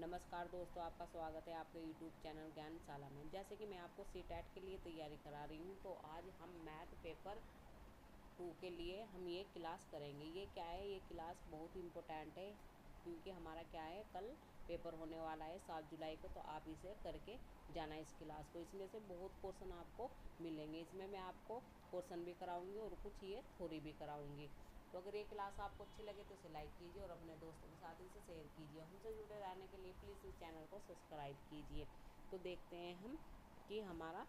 नमस्कार दोस्तों, आपका स्वागत है आपके यूट्यूब चैनल ज्ञानशाला में। जैसे कि मैं आपको सीटेट के लिए तैयारी करा रही हूँ, तो आज हम मैथ पेपर 2 के लिए हम ये क्लास करेंगे। ये क्या है, ये क्लास बहुत इम्पोर्टेंट है क्योंकि हमारा क्या है, कल पेपर होने वाला है 7 जुलाई को। तो आप इसे करके जाना इस क्लास को। इसमें से बहुत क्वेश्चन आपको मिलेंगे। इसमें मैं आपको क्वेश्चन भी कराऊंगी और कुछ ये थ्योरी भी कराऊंगी। तो अगर ये क्लास आपको अच्छी लगे तो इसे लाइक कीजिए और अपने दोस्तों के साथ इसे शेयर कीजिए। हमसे जुड़े रहने के लिए प्लीज़ इस चैनल को सब्सक्राइब कीजिए। तो देखते हैं हम कि हमारा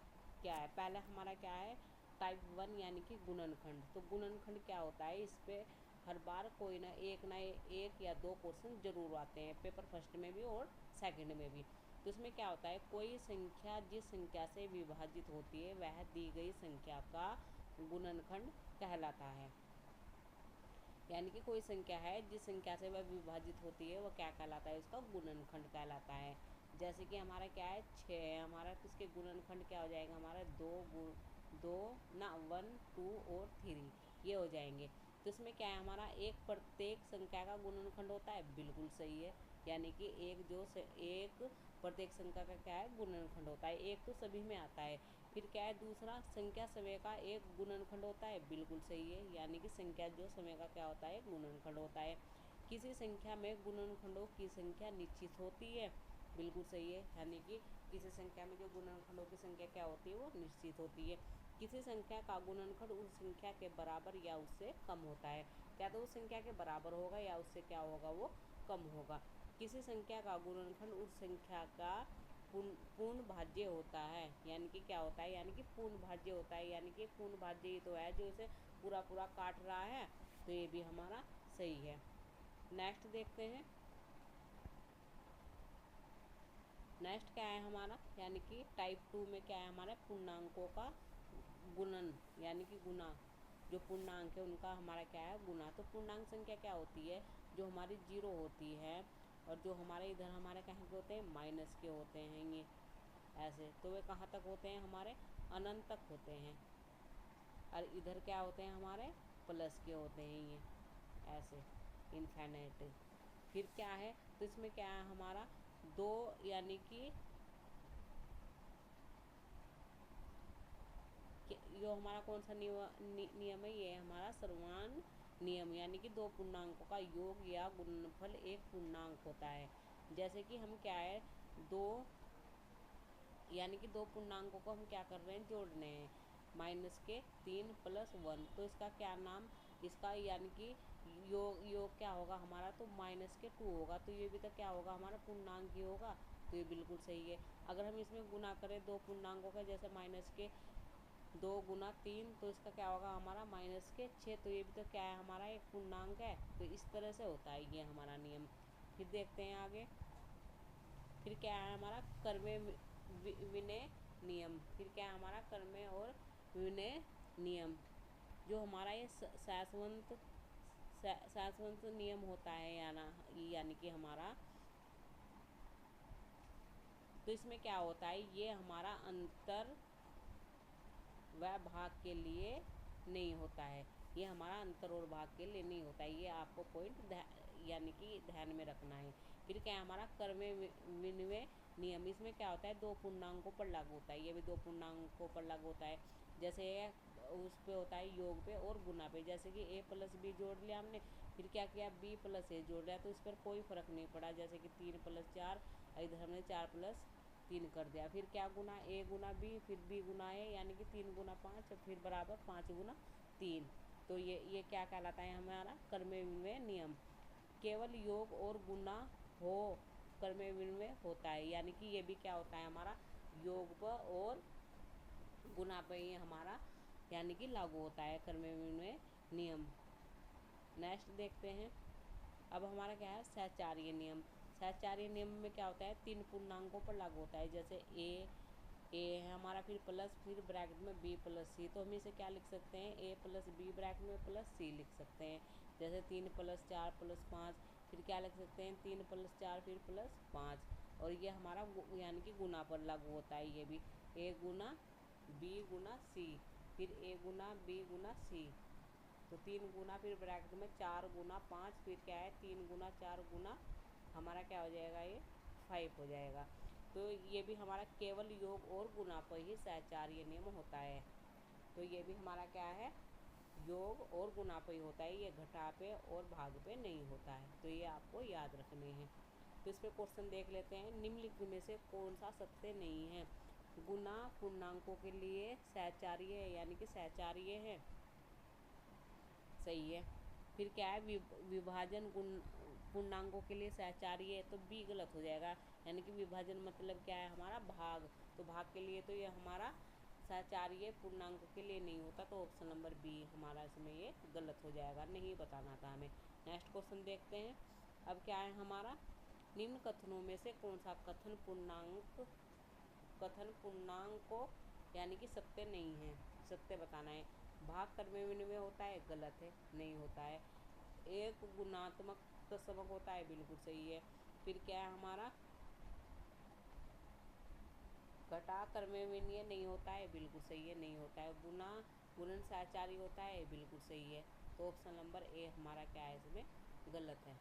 क्या है। पहले हमारा क्या है, टाइप 1 यानी कि गुणनखंड। तो गुणनखंड क्या होता है, इस पर हर बार कोई ना एक या दो क्वेश्चन जरूर आते हैं, पेपर फर्स्ट में भी और सेकंड में भी। तो इसमें क्या होता है, कोई संख्या जिस संख्या से विभाजित होती है वह दी गई संख्या का गुणनखंड कहलाता है। यानी कि कोई संख्या है जिस संख्या से वह विभाजित होती है वह क्या कहलाता है, उसका गुणनखंड कहलाता है। जैसे कि हमारा क्या है 6 है हमारा, तो इसके गुणनखंड क्या हो जाएगा हमारा 1 2 और 3 ये हो जाएंगे। तो इसमें क्या है हमारा, एक प्रत्येक संख्या का गुणनखंड होता है, बिल्कुल सही है। यानी कि एक प्रत्येक संख्या का क्या है, गुणनखंड होता है। एक तो सभी में आता है। फिर क्या है दूसरा, संख्या समय का एक गुणनखंड होता है, बिल्कुल सही है। यानी कि संख्या जो समय का क्या होता है, गुणनखंड होता है। किसी संख्या में गुणनखंडों की संख्या निश्चित होती है, बिल्कुल सही है। यानी कि किसी संख्या में जो गुणनखंडों की संख्या क्या होती है, वो निश्चित होती है। किसी संख्या का गुणनखंड उस संख्या के बराबर या उससे कम होता है। क्या तो उस संख्या के बराबर होगा या उससे क्या होगा, वो कम होगा। किसी संख्या का गुणनखंड उस संख्या का पूर्ण भाज्य होता है। यानी कि क्या होता है, यानी कि पूर्ण भाज्य होता है। यानी कि पूर्ण भाज्य ही तो है जो इसे पूरा पूरा काट रहा है। तो ये भी हमारा सही है। नेक्स्ट देखते हैं। नेक्स्ट क्या है हमारा, यानी कि टाइप 2 में क्या है हमारा, पूर्णांकों का गुणन यानी कि गुना। जो पूर्णांक है उनका हमारा क्या है, गुना। तो पूर्णांक संख्या क्या होती है, जो हमारी 0 होती है और जो हमारे इधर हमारे कहाँ के होते हैं, माइनस के होते हैं ये ऐसे। तो वे कहाँ तक होते हैं हमारे, अनंत तक होते हैं। और इधर क्या होते हैं हमारे, प्लस के होते हैं ये ऐसे, इनफाइनाइट। फिर क्या है, तो इसमें क्या है हमारा 2 यानी कि जो हमारा कौन सा नियम है, ये हमारा सर्वमान्य नियम। यानी कि दो पूर्णांकों का योग या गुणनफल एक पूर्णांक होता है। जैसे कि हम क्या है, दो यानी कि दो पूर्णांकों को हम क्या कर रहे हैं, जोड़ रहे हैं। -3 + 1, तो इसका क्या नाम, इसका यानी कि योग क्या होगा हमारा, तो -2 होगा। तो ये भी तो क्या होगा हमारा, पूर्णांक ही होगा। तो ये बिल्कुल सही है। अगर हम इसमें गुना करें दो पूर्णांकों का, जैसे -2 × 3, तो इसका क्या होगा हमारा -6। तो ये भी तो क्या है हमारा, एक पूर्णांक है। तो इस तरह से होता है ये हमारा नियम। फिर देखते हैं आगे। फिर क्या है हमारा, कर्मण्य विनय नियम। फिर क्या है हमारा, कर्मण्य और विनय नियम। जो हमारा ये शाश्वत नियम होता है यानी कि हमारा, तो इसमें क्या होता है, ये हमारा अंतर व भाग के लिए नहीं होता है। ये हमारा अंतर और भाग के लिए नहीं होता है। ये आपको पॉइंट यानी कि ध्यान में रखना है। फिर क्या है हमारा, कर्मण्य विनिमय नियम। इसमें क्या होता है, दो पूर्णांकों पर लागू होता है। ये भी दो पूर्णांकों पर लागू होता है। जैसे उस पे होता है योग पे और गुना पे। जैसे कि a + b जोड़ लिया हमने, फिर क्या किया b + a जोड़ लिया, तो इस पर कोई फ़र्क नहीं पड़ा। जैसे कि 3 + 4, इधर हमने 4 + 3 कर दिया। फिर क्या गुना, a गुना b, फिर b गुना a, यानी कि 3 × 5, फिर बराबर 5 × 3। तो ये क्या कहलाता है हमारा, कर्मण्य विनिमय नियम। केवल योग और गुना हो कर्मण्य विनिमय होता है। यानी कि ये भी क्या होता है हमारा, योग पर और गुना पे ये हमारा यानी कि लागू होता है कर्मण्य विनिमय नियम। नेक्स्ट देखते हैं। अब हमारा क्या है, सहचार्य नियम। सहचार्य नियम में क्या होता है, 3 पूर्णांकों पर लागू होता है। जैसे ए है हमारा, फिर प्लस, फिर ब्रैकेट में b + c। तो हम इसे क्या लिख सकते हैं, a + b ब्रैकेट में +c लिख सकते हैं। जैसे 3 + 4 + 5, फिर क्या लिख सकते हैं, 3 + 4 फिर +5। और ये हमारा यानी कि गुना पर लागू होता है। ये भी a × b × c, फिर a × b × c। तो 3 गुना, फिर ब्रैकेट में 4 × 5, फिर क्या है 3 × 4 गुना हमारा क्या हो जाएगा, ये 5 हो जाएगा। तो ये भी हमारा केवल योग और गुणा पर ही सहचार्य नियम होता है। तो ये भी हमारा क्या है, योग और गुणा पे ही होता है, ये घटा पे और भाग पे नहीं होता है। तो ये आपको याद रखने हैं। तो इस पर क्वेश्चन देख लेते हैं। निम्नलिखित में से कौन सा सत्य नहीं है? गुणा पूर्णांकों के लिए सहचार्य है, यानी कि सहचार्य है, सही है। फिर क्या है, विभाजन पूर्णांकों के लिए सहचार्य है, तो बी गलत हो जाएगा। यानी कि विभाजन मतलब क्या है हमारा, भाग। तो भाग के लिए तो ये हमारा सहचार्य पूर्णांकों के लिए नहीं होता, तो ऑप्शन नंबर बी हमारा इसमें ये गलत हो जाएगा, नहीं बताना था हमें। नेक्स्ट क्वेश्चन देखते हैं। अब क्या है हमारा, निम्न कथनों में से कौन सा कथन पूर्णांकों यानी कि सत्य नहीं है, सत्य बताना है। भाग कर्मण्य विनिमय होता है, गलत है, नहीं होता है। एक गुणात्मक दशमक होता है, बिल्कुल सही है। फिर क्या है हमारा, घटा कर्मण्य विनिमय नहीं होता है, बिल्कुल सही है, नहीं होता है। गुणन सहचारी होता है, बिल्कुल सही है। तो ऑप्शन नंबर ए हमारा क्या है, इसमें गलत है।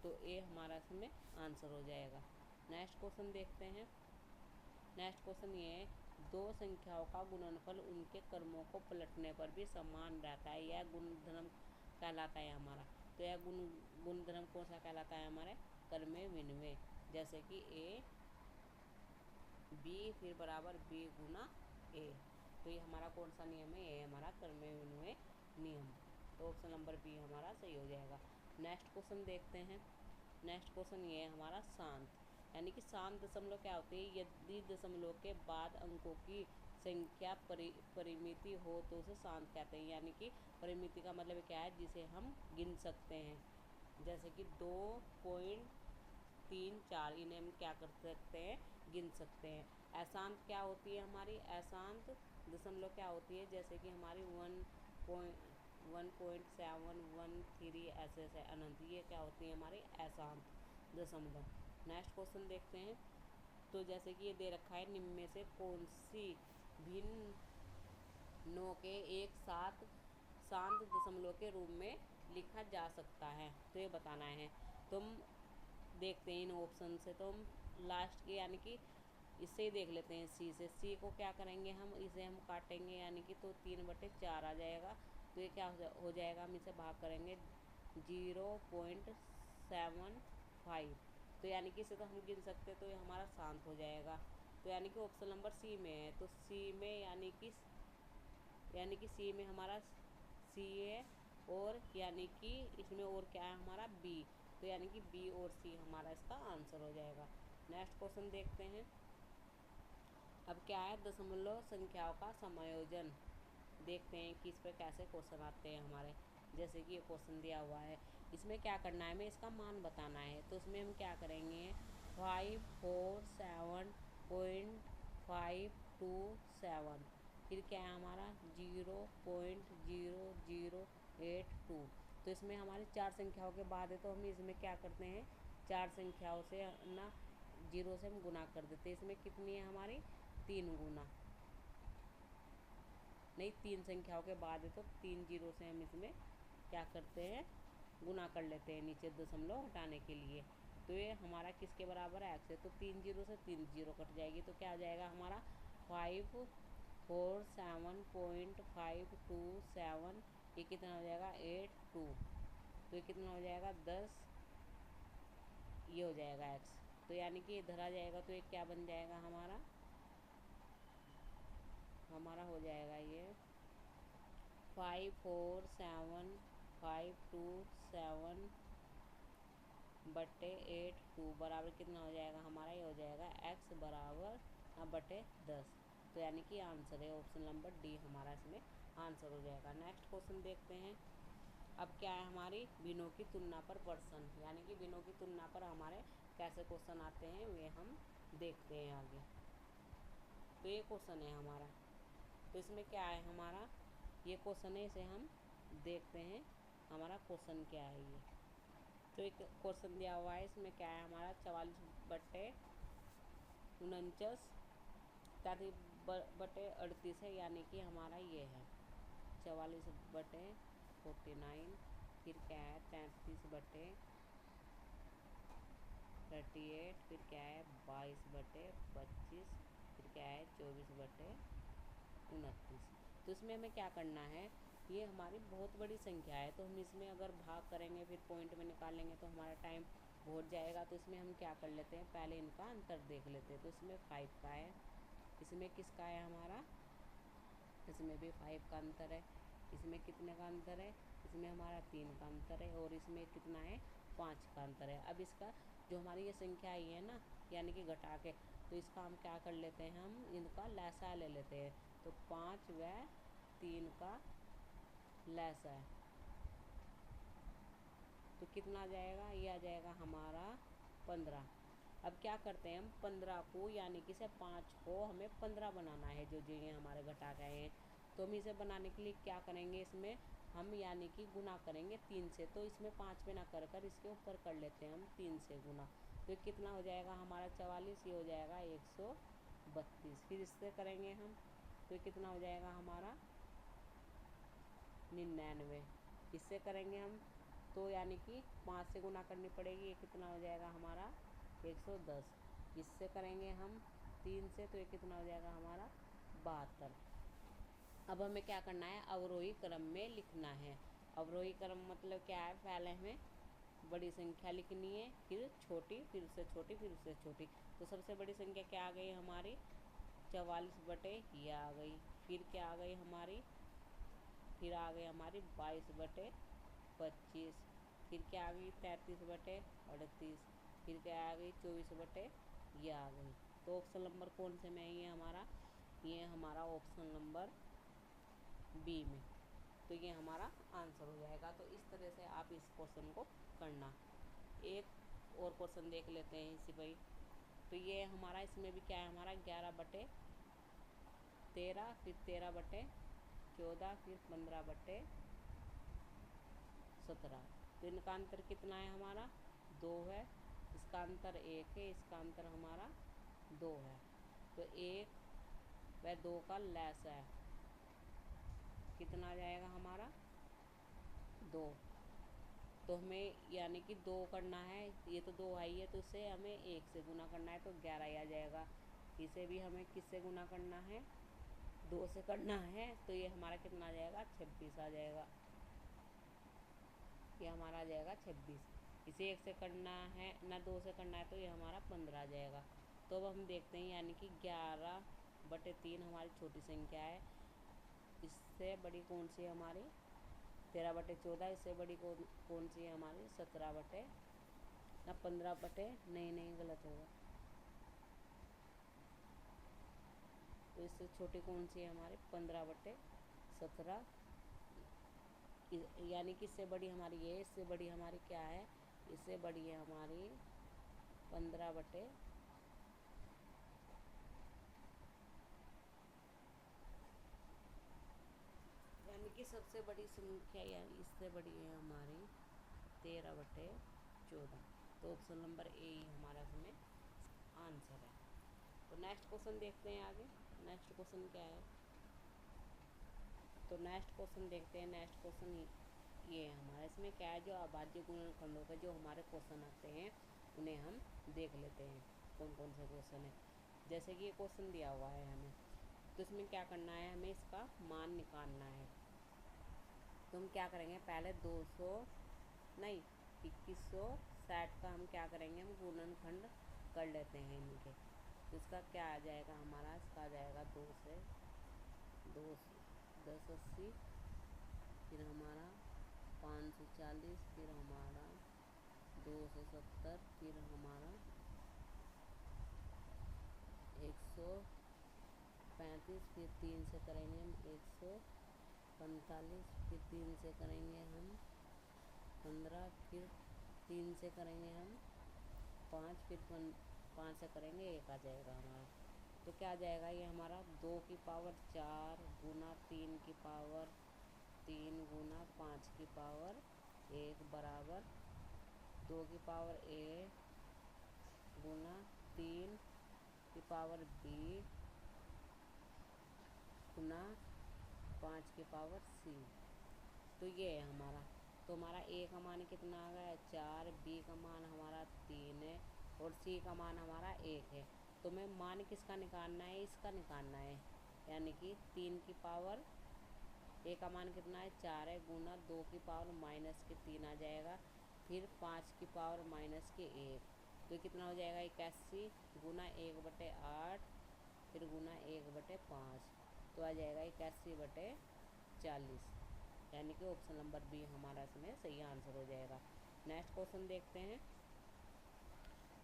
तो ए हमारा इसमें आंसर हो जाएगा। नेक्स्ट क्वेश्चन देखते हैं। नेक्स्ट क्वेश्चन ये है, दो संख्याओं का गुणनफल उनके कर्मों को पलटने पर भी समान रहता है, यह गुणधर्म कहलाता है हमारा। तो यह गुणधर्म कौन सा कहलाता है हमारे, कर्मण्य विनिमय। जैसे कि ए बी फिर बराबर बी गुना ए। तो ये हमारा कौन सा नियम है, ये हमारा कर्मण्य विनिमय नियम। तो ऑप्शन नंबर बी हमारा सही हो जाएगा। नेक्स्ट क्वेश्चन देखते हैं। नेक्स्ट क्वेश्चन ये है हमारा शांत, यानी कि शांत दशमलव क्या होती है, यदि दशमलव के बाद अंकों की संख्या परिमिति हो तो उसे शांत कहते हैं। यानी कि परिमिति का मतलब क्या है, जिसे हम गिन सकते हैं। जैसे कि 2.34, इन्हें हम क्या कर सकते हैं, गिन सकते हैं। अशांत क्या होती है हमारी, अशांत दशमलव क्या होती है, जैसे कि हमारी 1.713 ऐसे ऐसे अनंत, ये क्या होती है हमारी अशांत दशमलव। नेक्स्ट क्वेश्चन देखते हैं। तो जैसे कि ये दे रखा है, निम्न में से कौन सी भिन्न नौ के एक साथ शांत दशमलव के रूप में लिखा जा सकता है, तो ये बताना है। तुम देखते हैं इन ऑप्शन से, तो हम लास्ट के यानी कि इससे ही देख लेते हैं, सी से। सी को क्या करेंगे हम, इसे हम काटेंगे, यानी कि तो 3/4 आ जाएगा। तो ये क्या हो जाएगा, हम इसे भाग करेंगे 0.75। तो यानी कि इसे तो हम गिन सकते, तो ये हमारा शांत हो जाएगा। तो यानी कि ऑप्शन नंबर सी में है। तो सी में यानी कि सी में हमारा सी है, और यानी कि इसमें और क्या है हमारा बी। तो यानी कि बी और सी हमारा इसका आंसर हो जाएगा। नेक्स्ट क्वेश्चन देखते हैं। अब क्या है, दशमलव संख्याओं का समायोजन। देखते हैं कि इस पर कैसे क्वेश्चन आते हैं हमारे। जैसे कि ये क्वेश्चन दिया हुआ है, इसमें क्या करना है, हमें इसका मान बताना है। तो इसमें हम क्या करेंगे, 547.527, फिर क्या है हमारा 0.0082। तो इसमें हमारी 4 संख्याओं के बाद है, तो हम इसमें क्या करते हैं, 4 संख्याओं से ना 0 से हम गुना कर देते हैं। इसमें कितनी है हमारी, 3 गुना, नहीं 3 संख्याओं के बाद है, तो 3 0 से हम इसमें क्या करते हैं, गुना कर लेते हैं नीचे दशमलव हटाने के लिए। तो ये हमारा किसके बराबर है, एक्स है। तो 3 0 से 3 0 कट जाएगी, तो क्या हो जाएगा हमारा 547.527, ये कितना हो जाएगा 82। तो ये कितना हो जाएगा 10, ये हो जाएगा एक्स। तो यानी कि इधर आ जाएगा, तो ये क्या बन जाएगा हमारा हो जाएगा ये 547/527 बराबर कितना हो जाएगा हमारा, ये हो जाएगा x बराबर 10। तो यानी कि आंसर है ऑप्शन नंबर डी हमारा इसमें आंसर हो जाएगा। नेक्स्ट क्वेश्चन देखते हैं। अब क्या है हमारी भिन्नों की तुलना पर प्रश्न, यानी कि भिन्नों की तुलना पर हमारे कैसे क्वेश्चन आते हैं वे हम देखते हैं आगे। तो ये क्वेश्चन है हमारा, तो इसमें क्या है हमारा, ये क्वेश्चन है, इसे हम देखते हैं हमारा क्वेश्चन क्या है ये। तो एक क्वेश्चन दिया हुआ है, इसमें क्या है हमारा 44/49 33/38 है, यानी कि हमारा ये है 44/49, फिर क्या है 33/38, 38, फिर क्या है 22/25, फिर क्या है 24/29। तो इसमें हमें क्या करना है, ये हमारी बहुत बड़ी संख्या है, तो हम इसमें अगर भाग करेंगे फिर पॉइंट में निकालेंगे तो हमारा टाइम बहुत जाएगा। तो इसमें हम क्या कर लेते हैं, पहले इनका अंतर देख लेते हैं। तो इसमें 5 का है, इसमें किसका है हमारा, इसमें भी 5 का अंतर है, इसमें कितने का अंतर है, इसमें हमारा 3 का अंतर है, और इसमें कितना है 5 का अंतर है। अब इसका जो हमारी ये संख्या आई है ना, यानी कि घटा के, तो इसका हम क्या कर लेते हैं, हम इनका लसा ले लेते हैं। तो 5 व 3 का लसा है, तो कितना आ जाएगा, ये आ जाएगा हमारा 15। अब क्या करते हैं हम 15 को, यानी कि से 5 को हमें 15 बनाना है, जो जो ये हमारे घटा गए हैं। तो हम इसे बनाने के लिए क्या करेंगे, इसमें हम यानी कि गुना करेंगे 3 से। तो इसमें 5 में ना कर कर इसके ऊपर कर लेते हैं हम 3 से गुना। तो कितना हो जाएगा हमारा 44, ये हो जाएगा 132। फिर इससे करेंगे हम, तो कितना हो जाएगा हमारा 99। इससे करेंगे हम तो यानी कि 5 से गुना करनी पड़ेगी, ये कितना हो जाएगा हमारा 110। इससे करेंगे हम 3 से, तो ये कितना हो जाएगा हमारा 72। अब हमें क्या करना है, अवरोही क्रम में लिखना है। अवरोही क्रम मतलब क्या है, पहले हमें बड़ी संख्या लिखनी है, फिर छोटी, फिर उससे छोटी, फिर उससे छोटी। तो सबसे बड़ी संख्या क्या आ गई हमारी 44 बटे ये आ गई। फिर क्या आ गई हमारी, फिर आ गई हमारी 22/25। फिर क्या आ गई 33/38। फिर क्या आ गई 24 ये आ गई। तो ऑप्शन नंबर कौन से में है ये हमारा, ये हमारा ऑप्शन नंबर बी में। तो ये हमारा आंसर हो जाएगा। तो इस तरह से आप इस क्वेश्चन को करना। एक और क्वेश्चन देख लेते हैं इसी भाई। तो ये हमारा इसमें भी क्या है, हमारा 11/13, फिर 13/14, फिर 15/17। तो इनका अंतर कितना है हमारा 2 है, इसका अंतर 1 है, इसका अंतर हमारा 2 है। तो 1 व 2 का लैस है, कितना आ जाएगा हमारा 2। तो हमें यानी कि 2 करना है, ये तो 2 आई है, तो इसे हमें 1 से गुना करना है, तो 11 ही आ जाएगा। इसे भी हमें किससे गुना करना है, 2 से करना है, तो ये हमारा कितना आ जाएगा 26 आ जाएगा। ये हमारा आ जाएगा 26। इसे 1 से करना है ना 2 से करना है, तो ये हमारा 15 आ जाएगा। तो अब हम देखते हैं, यानी कि 11/3 हमारी छोटी संख्या है, इससे बड़ी कौन सी है हमारी 13/14। इससे बड़ी कौन सी है हमारी 17 बटे ना 15 बटे, नहीं गलत होगा। तो इससे छोटी कौन सी है हमारी 15/17, यानी कि इससे बड़ी हमारी ये, इससे बड़ी हमारी क्या है, इससे बड़ी है हमारी 15 यानी कि सबसे बड़ी संख्या यानी इससे बड़ी है हमारी 13/14। तो ऑप्शन नंबर ए ही हमारा इसमें आंसर है। तो नेक्स्ट क्वेश्चन देखते हैं आगे। नेक्स्ट क्वेश्चन क्या है, तो नेक्स्ट क्वेश्चन देखते हैं। नेक्स्ट क्वेश्चन ये है हमारा, इसमें क्या है, जो अभाज्य गुणनखंडों के जो हमारे क्वेश्चन आते हैं उन्हें हम देख लेते हैं कौन कौन से क्वेश्चन है। जैसे कि ये क्वेश्चन दिया हुआ है हमें, तो इसमें क्या करना है, हमें इसका मान निकालना है। तो हम क्या करेंगे, पहले 2160 का हम क्या करेंगे, हम गुणनखंड कर लेते हैं इनके। तो इसका क्या आ जाएगा हमारा, इसका आ जाएगा 2 से 1080, फिर हमारा 540, फिर हमारा 270, फिर हमारा 135, फिर 3 से करेंगे हम 145, फिर 3 से करेंगे हम 15, फिर 3 से करेंगे हम 5, फिर 5 से करेंगे 1 आ जाएगा हमारा। तो क्या आ जाएगा, ये हमारा 2 की पावर 4 गुना 3 की पावर 3 गुना 5 की पावर 1 बराबर 2 की पावर 1 गुना 3 की पावर 20 गुना 5 की पावर c। तो ये है हमारा। तो हमारा a का मान कितना आ गया 4, b का मान हमारा 3 है, और सी का मान हमारा 1 है। तो हमें मान किसका निकालना है, इसका निकालना है, यानी कि 3 की पावर ए का मान कितना है 4 है, गुना 2 की पावर माइनस के 3 आ जाएगा, फिर 5 की पावर माइनस के 1, तो कितना हो जाएगा 81 गुना 1/8 फिर गुना 1/5, तो आ जाएगा 81/40, यानी कि ऑप्शन नंबर बी हमारा इसमें सही आंसर हो जाएगा। नेक्स्ट क्वेश्चन देखते हैं।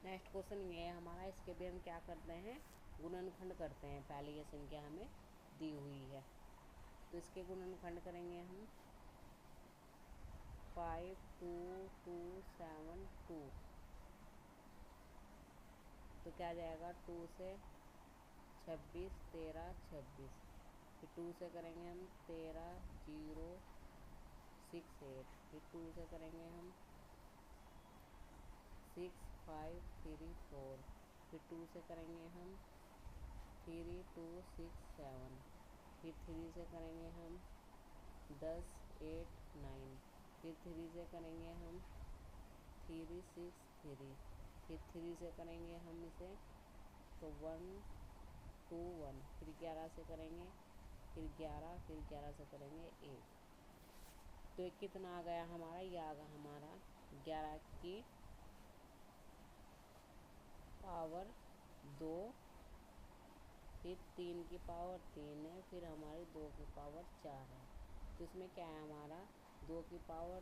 नेक्स्ट क्वेश्चन ये है हमारा, इसके भी हम क्या करते हैं, गुणनखंड करते हैं। पहले ये संख्या हमें दी हुई है तो इसके गुणनखंड करेंगे हम 5 2 2 7 2, तो क्या जाएगा 2 से 26 13 26, फिर 2 से करेंगे हम 13 0 6 8, फिर 2 से करेंगे हम 6 5 3 4, फिर 2 से करेंगे हम 3 2 6 7, फिर 3 से करेंगे हम 10 8 9, फिर 3 से करेंगे हम 3 6 3, फिर 3 से करेंगे हम इसे तो 1 2 1, फिर 11 से करेंगे, फिर 11, फिर 11 से करेंगे 1, तो एक कितना आ गया हमारा, ये आ गया हमारा 11 की पावर 2, फिर 3 की पावर 3 है, फिर हमारी 2 की पावर 4 है, तो इसमें क्या है हमारा 2 की पावर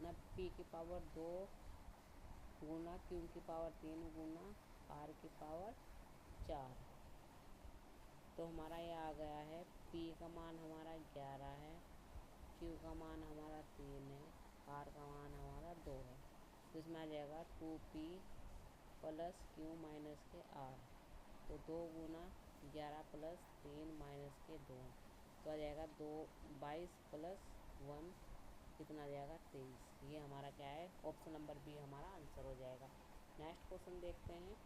न पी की पावर 2 गुना क्यू की पावर 3 गुना आर की पावर 4, तो हमारा ये आ गया है पी का मान हमारा 11 है, क्यू का मान हमारा 3 है, आर का मान हमारा 2 है, तो इसमें आ जाएगा 2p प्लस क्यू माइनस के आर, तो 2 गुना 11 प्लस 3 माइनस के 2, तो आ जाएगा 22 प्लस 1 कितना आ जाएगा 23, ये हमारा क्या है ऑप्शन नंबर बी हमारा आंसर हो जाएगा। नेक्स्ट क्वेश्चन देखते हैं।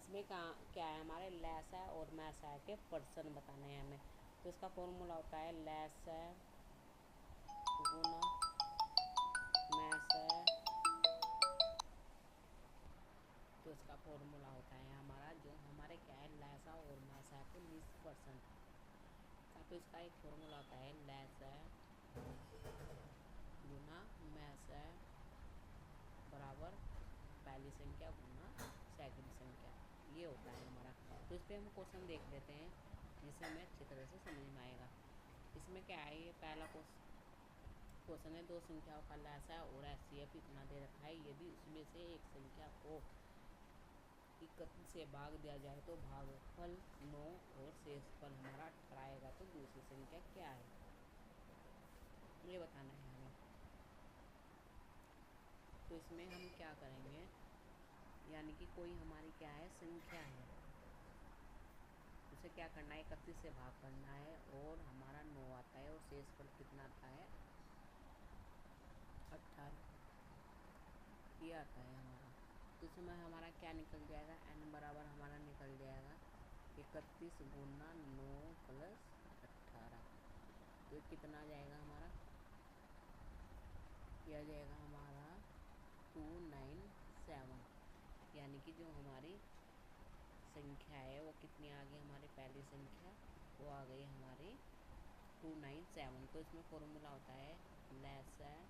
इसमें क्या है हमारे लेस है और मैस है के पर्सन बताने हैं हमें, तो इसका फॉर्मूला होता है लेस है गुना मैस है, तो इसका फॉर्मूला होता है हमारा जो हमारे क्या है लैसा और मैसा के 20% का, तो इसका एक फॉर्मूला होता है लैसा गुना मैसा बराबर पहली संख्या गुना सेकंड संख्या, ये होता है हमारा। तो इस पर हम क्वेश्चन देख लेते हैं जिससे हमें अच्छी तरह से समझ में आएगा। इसमें क्या है, ये पहला क्वेश्चन है, दो संख्याओं का लैसा और एचसीएफ इतना दे रखा है, यदि उसमें से एक संख्या को 31 से भाग दिया जाए तो भागफल 9 और शेषफल हमारा 18 आएगा, तो दूसरी संख्या क्या है ये बताना है हमें। तो इसमें हम क्या करेंगे, यानी कि कोई हमारी क्या है संख्या है, उसे क्या करना है 31 से भाग करना है और हमारा 9 आता है और शेषफल कितना आता है 18, ये आता है हमारा। तो इसमें हमारा क्या निकल जाएगा, n बराबर हमारा निकल जाएगा 31 गुना 9 प्लस 18, तो ये कितना आ जाएगा हमारा, यह आ जाएगा हमारा 297, यानी कि जो हमारी संख्या है वो कितनी आ गई, हमारी पहली संख्या वो आ गई हमारी 297। तो इसमें फॉर्मूला होता है लेसर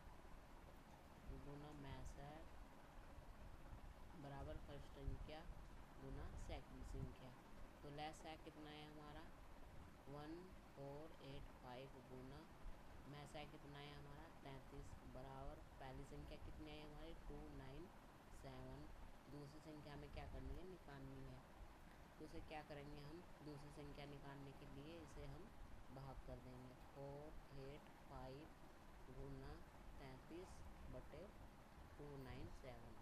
गुना मैसर बराबर फर्स्ट संख्या गुना सेकंड संख्या, तो लेसर कितना है हमारा 1485 गुना मैसा कितना है हमारा 33 बराबर पहली संख्या कितनी है हमारी 297, दूसरी संख्या में क्या करनी है निकालनी है, तो उसे क्या करेंगे हम दूसरी संख्या निकालने के लिए इसे हम भाग कर देंगे 485 गुना 33/297,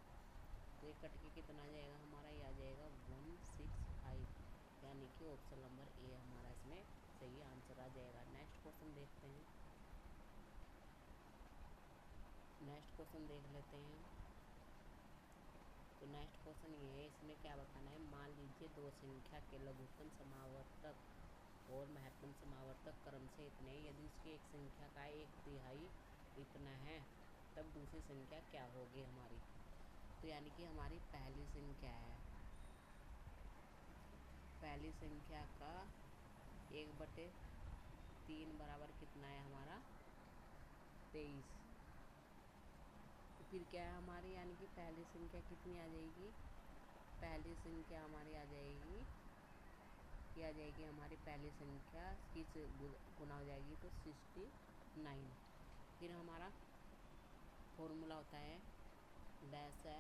तो ये कट के कितना आ जाएगा हमारा, ये आ जाएगा 165, यानी कि ऑप्शन नंबर ए हमारा इसमें सही आंसर आ जाएगा। नेक्स्ट क्वेश्चन देखते हैं। नेक्स्ट क्वेश्चन देख लेते हैं। तो नेक्स्ट क्वेश्चन ये है, इसमें क्या बताना है, मान लीजिए दो संख्या के लघुत्तम समावर्तक और महत्तम समावर्तक क्रम से इतने, यदि उसकी एक संख्या का 1/3 इतना है तब दूसरी संख्या क्या होगी हमारी, तो यानी कि हमारी पहली संख्या है। पहली संख्या का 1/3 बराबर कितना है हमारा 23। फिर क्या है हमारी, यानी कि पहली संख्या कितनी आ जाएगी, पहली संख्या हमारी आ जाएगी, ये आ जाएगी हमारी पहली संख्या किस गुना हो जाएगी तो 69। फिर हमारा फॉर्मूला होता है लैसा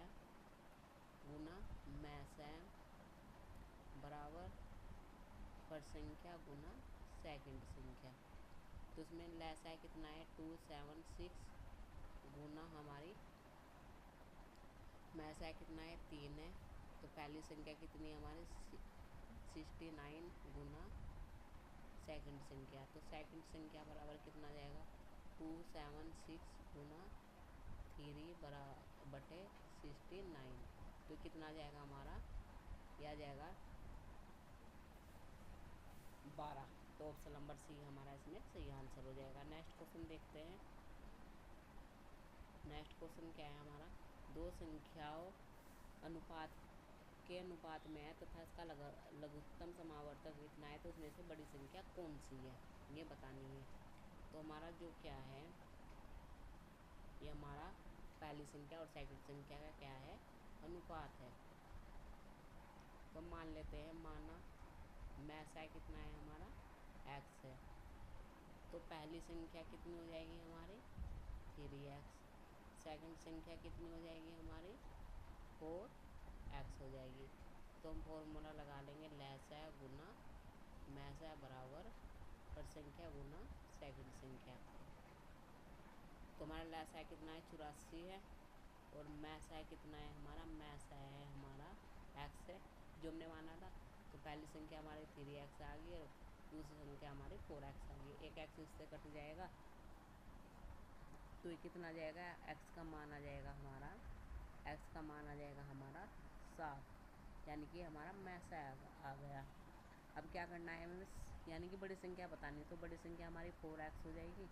गुना मैसा बराबर पर संख्या गुना सेकंड संख्या। तो उसमें लैसा कितना है 276 गुना हमारी मैसा कितना है 3 है। तो पहली संख्या कितनी है हमारी 69 गुना सेकंड संख्या। तो सेकंड संख्या बराबर कितना जाएगा 276 गुना 3 बटे 69। तो कितना जाएगा हमारा, यह जाएगा 12। तो ऑप्शन नंबर सी हमारा इसमें सही आंसर हो जाएगा। नेक्स्ट क्वेश्चन देखते हैं। नेक्स्ट क्वेश्चन क्या है हमारा, दो संख्याओं अनुपात में है तथा इसका लघुत्तम समावर्तक कितना है, तो उसमें से बड़ी संख्या कौन सी है ये बतानी है। तो हमारा जो क्या है, ये हमारा पहली संख्या और सेकंड संख्या का क्या है अनुपात है। तो मान लेते हैं, माना मैसा कितना है हमारा x है, तो पहली संख्या कितनी हो जाएगी हमारी 3x, सेकंड संख्या कितनी हो जाएगी हमारी 4x हो जाएगी। तो हम फॉर्मूला लगा लेंगे लैसा गुना मैसा बराबर पर संख्या गुना सेकंड संख्या। तो हमारा लैसा कितना है 84 है, और मैसा कितना है हमारा, मैसा है हमारा x है जो हमने माना था। तो पहली संख्या हमारी 3x आ गई और दूसरी संख्या हमारी 4x आ गई। एक x इससे कट जाएगा तो ये कितना आ जाएगा, x का मान आ जाएगा हमारा, x का मान आ जाएगा हमारा 7, यानी कि हमारा मैसा आ गया। अब क्या करना है हमें, यानी कि बड़ी संख्या बतानी, तो बड़ी संख्या हमारी 4x हो जाएगी,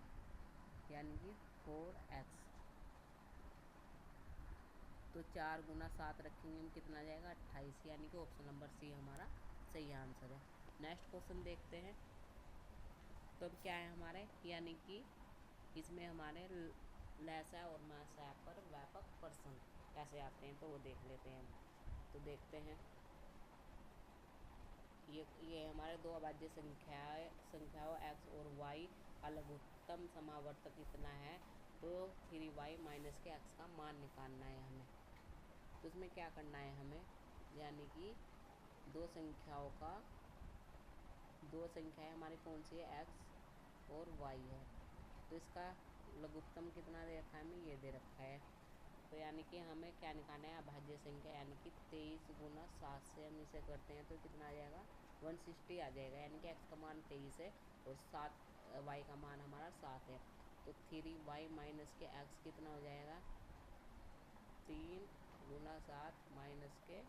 यानी कि 4x। तो 4 गुना 7 रखेंगे हम, कितना आ जाएगा 28, यानी कि ऑप्शन नंबर सी हमारा सही आंसर है। नेक्स्ट क्वेश्चन देखते हैं। तो अब क्या है हमारे, यानी कि इसमें हमारे लैसा और मैसा पर व्यापक प्रश्न कैसे आते हैं तो वो देख लेते हैं। तो देखते हैं, ये हमारे दो अभाज्य संख्याओं x और y का लघुत्तम समावर्तक कितना है, तो 3y माइनस के x का मान निकालना है हमें। तो इसमें क्या करना है हमें, यानी कि दो संख्याएं हमारी कौन सी है x और y है, तो इसका लघुत्तम कितना दे रखा है हमें, ये दे रखा है। तो यानी कि हमें क्या निकालना है अभाज्य संख्या, यानी कि 23 गुना 7 से हम इसे करते हैं तो कितना आ जाएगा 160 आ जाएगा, यानी कि x का मान 23 है और 7 y का मान हमारा 7 है। तो 3y माइनस के x कितना हो जाएगा 3 गुना 7 माइनस के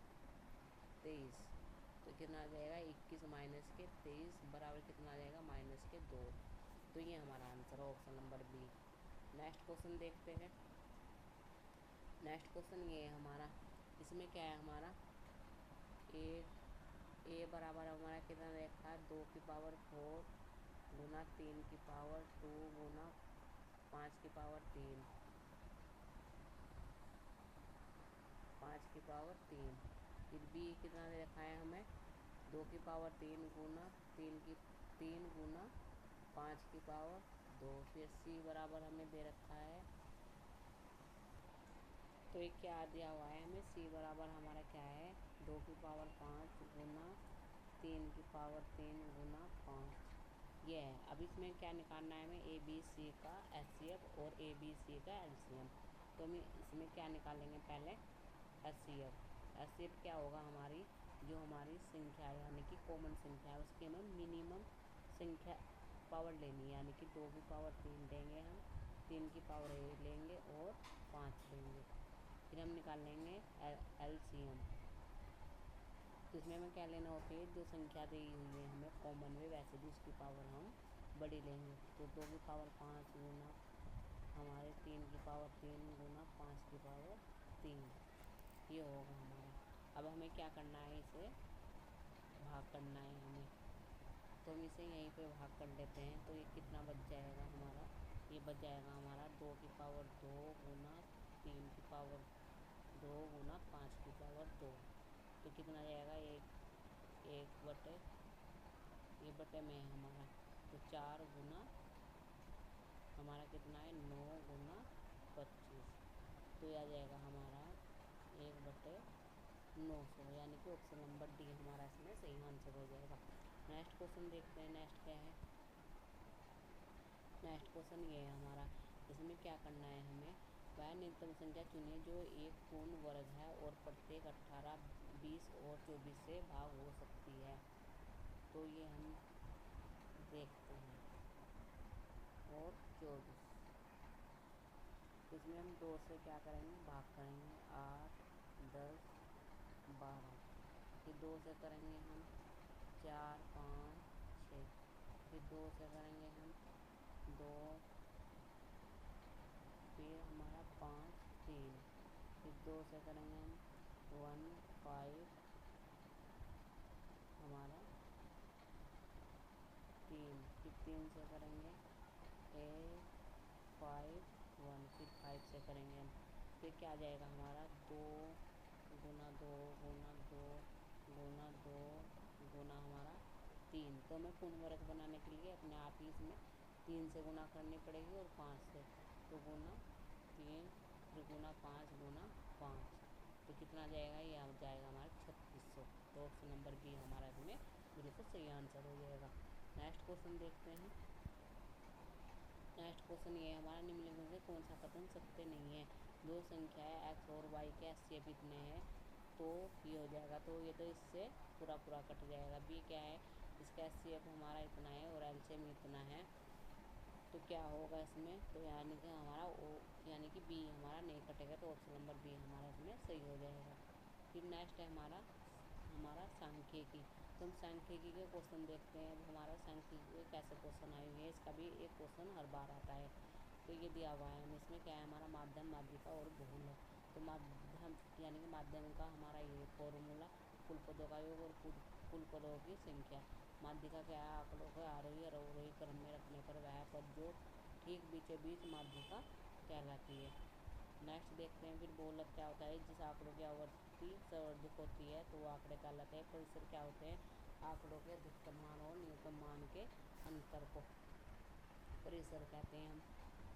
23, तो कितना आ जाएगा 21 माइनस के 23 बराबर कितना आ जाएगा -2। तो ये हमारा आंसर है option number B. Next question देखते हैं। नेक्स्ट क्वेश्चन ये है हमारा, इसमें क्या है हमारा ए बराबर हमारा कितना देखा है 2 की पावर 4 गुना 3 की पावर 2 गुना 5 की पावर 3, 5 की पावर 3। फिर बी कितना दे रखा है हमें 2 की पावर 3 गुना 3 गुना 5 की पावर 2। फिर सी बराबर हमें दे रखा है, तो ये क्या दिया हुआ है हमें, सी बराबर हमारा क्या है 2 की पावर 5 गुना 3 की पावर 3 गुना 5, ये है। अब इसमें क्या निकालना है हमें ए बी सी का एचसीएफ और ए बी सी का एलसीएम। तो हम इसमें क्या निकालेंगे पहले एचसीएफ। एचसीएफ क्या होगा हमारी, जो हमारी संख्या है यानी कि कॉमन संख्या है उसकी हमें मिनिमम संख्या पावर लेनी है, यानी कि 2 की पावर 3 लेंगे हम, 3 की पावर 1 लेंगे और 5 लेंगे। फिर हम निकाल लेंगे एलसीएम। तो इसमें हमें क्या लेना होती है, जो संख्या दी हुई है हमें कॉमन में वैसे भी उसकी पावर हम बड़ी लेंगे। तो 2 की पावर 5 गुना हमारे 3 की पावर 3 गुना 5 की पावर 3, ये होगा हमारा। अब हमें क्या करना है, इसे भाग करना है हमें, तो हम इसे यहीं पे भाग कर लेते हैं। तो ये कितना बच जाएगा हमारा, ये बच जाएगा हमारा 2 की पावर 2 गुना 3 की पावर 2 गुना 5 की पावर 2। तो कितना जाएगा, एक बटे, ये बटे में है हमारा, तो 4 गुना हमारा कितना है 9 गुना 25। तो यह आ जाएगा हमारा 1/900, यानी कि ऑप्शन नंबर डी हमारा इसमें सही आंसर हो जाएगा। नेक्स्ट क्वेश्चन देखते हैं, नेक्स्ट क्या है। नेक्स्ट क्वेश्चन ये है हमारा, इसमें क्या करना है हमें, वह न्यूनतम संख्या चुनिए जो एक पूर्ण वर्ग है और प्रत्येक 18, 20 और 24 से भाग हो सकती है। तो ये हम देखते हैं, और 24, इसमें हम 2 से क्या करेंगे, भाग करेंगे, 8, 10, 12, फिर 2 से करेंगे हम 4, 5, 6, फिर 2 से करेंगे हम 2, फिर हमारा 5, 3, फिर 2 से करेंगे हम 1, 5, हमारा 3, फिर 3 से करेंगे 8, 5, 1, फिर 5 से करेंगे हम, फिर क्या आ जाएगा हमारा 2 गुना 2 गुना 2 गुना 2 गुना हमारा 3। तो हमें पूर्ण वर्ग बनाने के लिए अपने आप ही इसमें 3 से गुना करनी पड़ेगी और 5 से, तो गुना 3 फिर गुना 5 गुना 5, तो कितना आ जाएगा, ये आ जाएगा हमारा 3600। तो ऑप्शन नंबर बी हमारा इसमें बिल्कुल सही आंसर हो जाएगा। नेक्स्ट क्वेश्चन देखते हैं। नेक्स्ट क्वेश्चन ये है हमारा, निम्नलिखित में से कौन सा कथन सत्य नहीं है। दो संख्याएं एक्स और वाई के एचसीएफ इतने हैं, तो ये हो जाएगा, तो ये तो इससे पूरा पूरा कट जाएगा। बी क्या है, इसका एचसीएफ हमारा इतना है और एलसीएम इतना है, तो क्या होगा इसमें, तो यानी कि हमारा ओ, यानी कि बी हमारा नहीं कटेगा, तो ऑप्शन नंबर बी हमारा इसमें सही हो जाएगा। फिर नेक्स्ट है हमारा हमारा सांख्यिकी। तो हम सांख्यिकी के क्वेश्चन देखते हैं। अब हमारा सांख्यिकी के कैसे क्वेश्चन आए हुए हैं, इसका भी एक क्वेश्चन हर बार आता है। तो ये दिया हुआ है हमें, इसमें क्या है हमारा माध्यम, माध्यिका और बहुलक। तो माध्यम यानी कि माध्यम का हमारा ये फॉर्मूला, कुल पदों का योग और कुल पदों की संख्या। माध्यिका क्या है, आंकड़ों को आरोही और अवरोही क्रम में रखने पर वह पद जो ठीक बीचों बीच माध्यिका कहलाती है। नेक्स्ट देखते हैं फिर बहुलक क्या होता है, जिस आंकड़ों की आवृत्ति सर्वाधिक होती है तो वो आंकड़े कहलाते हैं। परिसर क्या होते हैं, आंकड़ों के अधिकतम मान और न्यूनतम मान के अंतर को परिसर कहते हैं हम।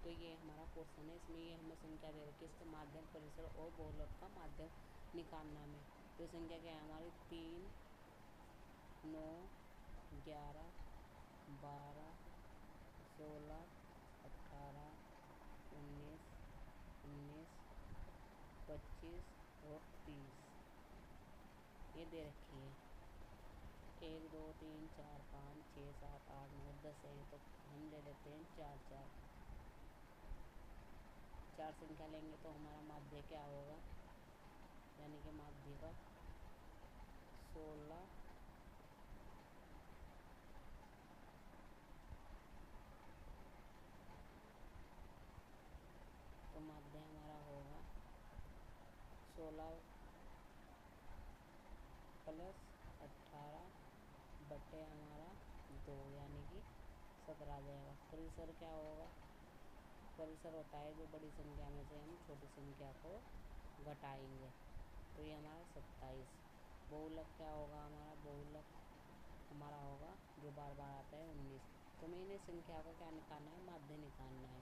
तो ये हमारा क्वेश्चन है, इसमें ये हमें संख्या दे रखी है, इसका माध्यम, परिसर और बहुलक का माध्यम निकालना में। तो संख्या क्या है हमारी 3, 9, 11, 12, 16, 18, 19, 25 और 30 ये दे रखी है। 1, 2, 3, 4, 5, 6, 7, 8, 9, 10 है, तो हम ले लेते हैं 4 4 4 संख्या लेंगे तो हमारा माध्य क्या होगा, यानी कि माध्य का 16, तो माध्य हमारा होगा 16 प्लस 18 बटे हमारा 2, यानी कि 17 आ जाएगा। परिसर क्या होगा, परिसर होता है जो बड़ी संख्या में से हम छोटी संख्या को घटाएंगे, तो ये हमारा 27। बहुलक क्या होगा हमारा, बहुलक हमारा होगा जो बार बार आता है 19। तो हमें इन्हें संख्या को क्या निकालना है, माध्य निकालना है।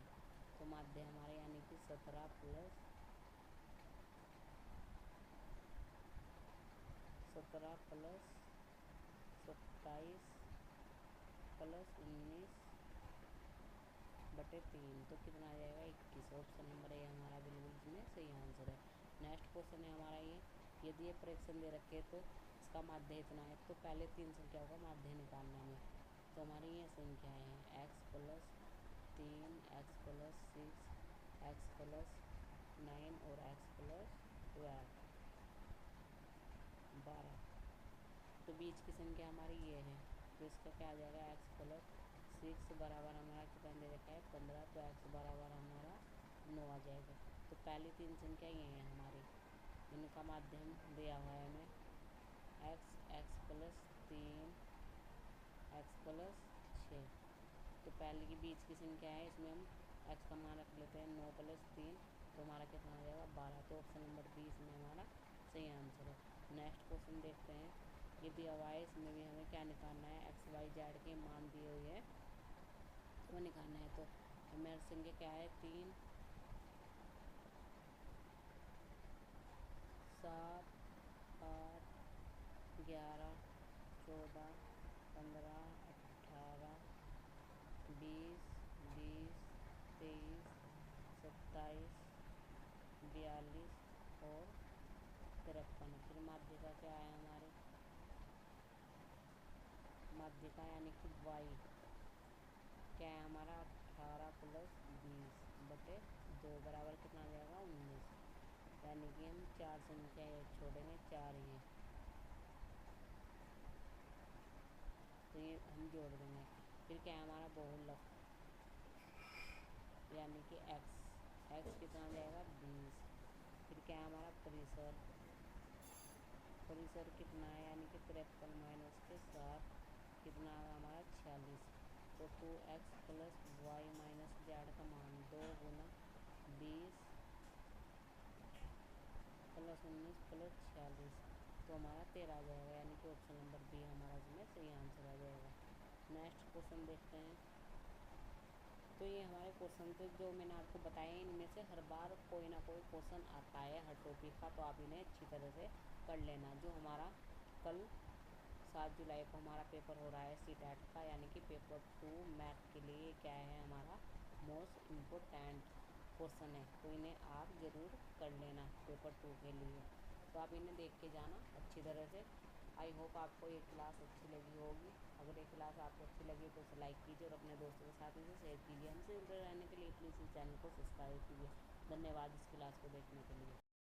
तो माध्य हमारे यानी कि 17 प्लस 27 प्लस 19 बटे 3, तो कितना आ जाएगा 21। ऑप्शन नंबर ए हमारा बिल्कुल इसमें सही आंसर है। नेक्स्ट क्वेश्चन है हमारा ये, यदि ये फ्रैक्शन दे रखे तो इसका माध्य इतना है, तो पहले 3 संख्याओं का माध्य निकालना है। तो हमारी ये संख्याएँ हैं x plus 3, x plus 6, x plus 9 और x प्लस 12। तो बीच की संख्या हमारी ये है, तो इसका क्या आ जाएगा, x प्लस 6 बराबर हमारा कितना दे रखा है 15, तो x बराबर हमारा 9 आ जाएगा। तो पहली 3 संख्या ये है हमारी। इनका माध्यम दिया हुआ है हमें एक्स प्लस 3 एक्स प्लस 6। तो पहले की बीच की संख्या है, इसमें हम एक्स का मान रख लेते हैं 9 प्लस 3, तो हमारा कितना आ जाएगा 12। तो ऑप्शन नंबर 20 में हमारा सही आंसर है। नेक्स्ट क्वेश्चन देखते हैं, ये दिया हुआ है, इसमें भी हमें क्या निकालना है, एक्स वाई जेड के मान दिए हुए है वो निकालना है। तो हमें संख्या क्या है 3 7 8 11 14 15 18 20 20 23 27 42 और 53। फिर माध्यिका क्या है हमारे, माध्यिका यानी कि वाई क्या है हमारा 18 प्लस 20 बटे 2 बराबर कितना आ जाएगा 19। यानी कि हम चार संख्या एक छोड़ेंगे, चार ही हैं, तो ये हम जोड़ देंगे। फिर क्या है हमारा बहुलक यानी कि एक्स कितना आ जाएगा 20। फिर क्या है हमारा परिसर, परिसर कितना है यानी कि 53 माइनस के 7 कितना आएगा हमारा 46। तो 2x plus Y minus Z का मान 2 गुना 20 प्लस 19 प्लस 46, तो हमारा 13 आ जाएगा। यानी कि ऑप्शन नंबर बी हमारा इसमें सही आंसर आ जाएगा। नेक्स्ट क्वेश्चन देखते हैं। तो ये हमारे क्वेश्चन थे जो मैंने आपको बताए, इनमें से हर बार कोई ना कोई क्वेश्चन आता है हर टॉपिक का, तो आप इन्हें अच्छी तरह से कर लेना। जो हमारा कल 7 जुलाई को हमारा पेपर हो रहा है सीटेट का, यानी कि पेपर 2 मैथ के लिए क्या है हमारा मोस्ट इम्पोर्टेंट क्वेश्चन है, तो इन्हें आप ज़रूर कर लेना पेपर 2 के लिए। तो आप इन्हें देख के जाना अच्छी तरह से। आई होप आपको ये क्लास अच्छी लगी होगी। अगर ये क्लास आपको अच्छी लगी तो उसे लाइक कीजिए और अपने दोस्तों के साथ इसे शेयर कीजिए। हमसे जुड़े रहने के लिए प्लीज़ इस चैनल को सब्सक्राइब कीजिए। धन्यवाद इस क्लास को देखने के लिए।